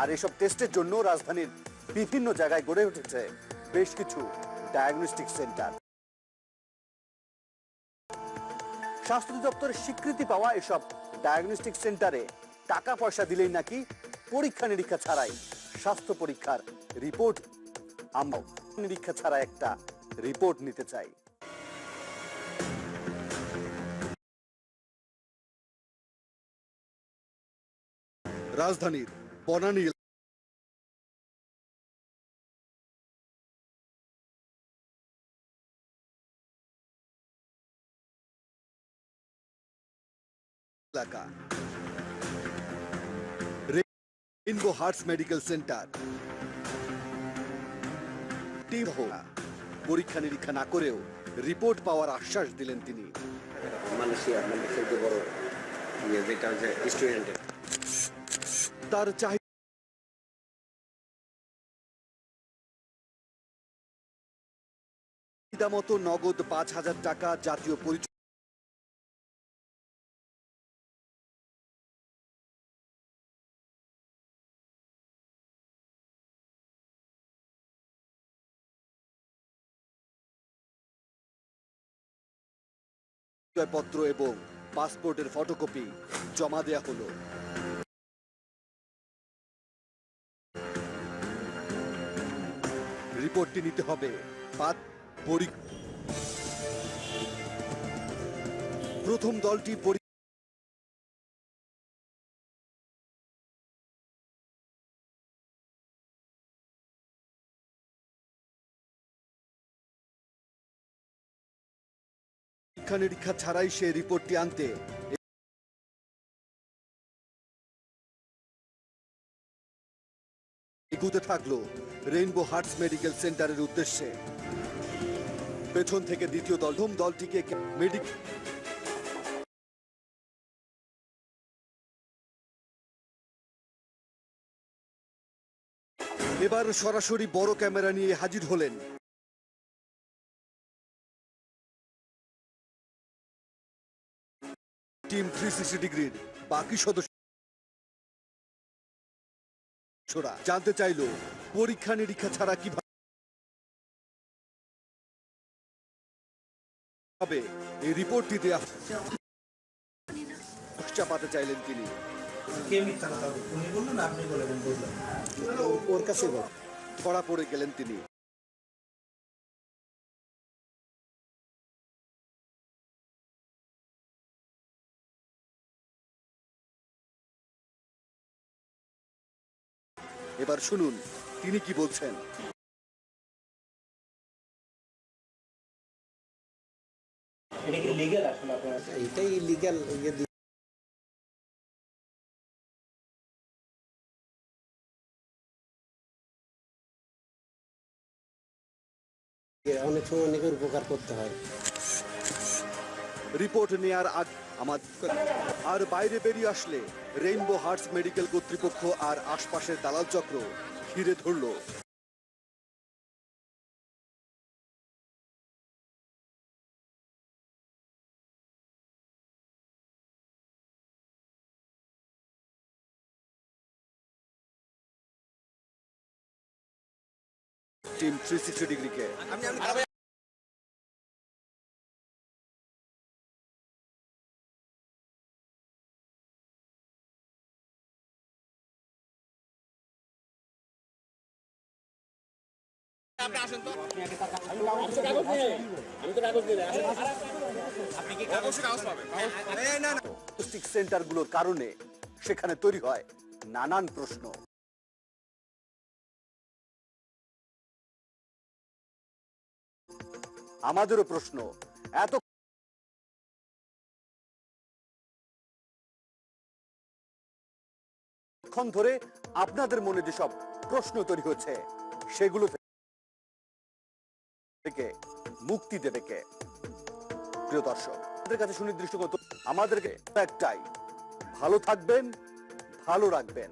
আর এসব টেস্টের জন্য রাজধানীর বিভিন্ন জায়গায় গড়ে উঠেছে বেশ কিছু ডায়াগনস্টিক সেন্টার। স্বাস্থ্য দপ্তরের স্বীকৃতি পাওয়া এসব ডায়াগনস্টিক সেন্টারে টাকা পয়সা দিলেই নাকি পরীক্ষা নিরীক্ষা ছাড়াই স্বাস্থ্য পরীক্ষার রিপোর্ট। আমরা নিরীক্ষা ছাড়া একটা রিপোর্ট নিতে চাই। রাজধানীর বনানী এলাকা রেইনবো হার্টস মেডিকেল সেন্টার পরীক্ষা নিরীক্ষা না করেও রিপোর্ট পাওয়ার আশ্বাস দিলেন তিনি। তার চাহিদা মতো নগদ ৫,০০০ টাকা জাতীয় পরিচয় পত্র এবং পাসপোর্টের ফটোকপি জমা দেয়া হলো। রিপোর্টটি নিতে হবে প্রথম দলটি পরীক্ষা নিরীক্ষা ছাড়াই সে রিপোর্টটি আনতে এগুতে থাকলো রেইনবো হার্টস মেডিকেল সেন্টারের উদ্দেশ্যে। পেছন থেকে দ্বিতীয় দলটিকে এবার সরাসরি বড় ক্যামেরা নিয়ে হাজির হলেন টিম 360 ডিগ্রির বাকি সদস্যরা। জানতে চাইল পরীক্ষা নিরীক্ষা ছাড়া কিভাবে এই রিপোর্টটি দেয়া চাপাতে চাইলেন তিনি। ওর কাছে ধরা পড়ে গেলেন তিনি। এবার শুনুন তিনি কি বলছেন। এটাই ইলিগাল। অনেক সময় অনেকের উপকার করতে হয়। রিপোর্ট নেয়ার আর বাইরে বেরিয়ে আসলে রেইনবো হার্টস মেডিকেল কর্তৃপক্ষ আর আশপাশের দালাল চক্র ঘিরে ধরল। টিম 360 ডিগ্রিকে সেন্টারগুলোর কারণে সেখানে তৈরি হয় নানান প্রশ্ন। আমাদেরও প্রশ্ন, এতক্ষণ ধরে আপনাদের মনে যেসব প্রশ্ন তৈরি হচ্ছে সেগুলো থেকে মুক্তি দেবে কে? প্রিয় দর্শক, আমাদের কাছে সুনির্দিষ্ট আমাদেরকে একটাই, ভালো থাকবেন, ভালো রাখবেন।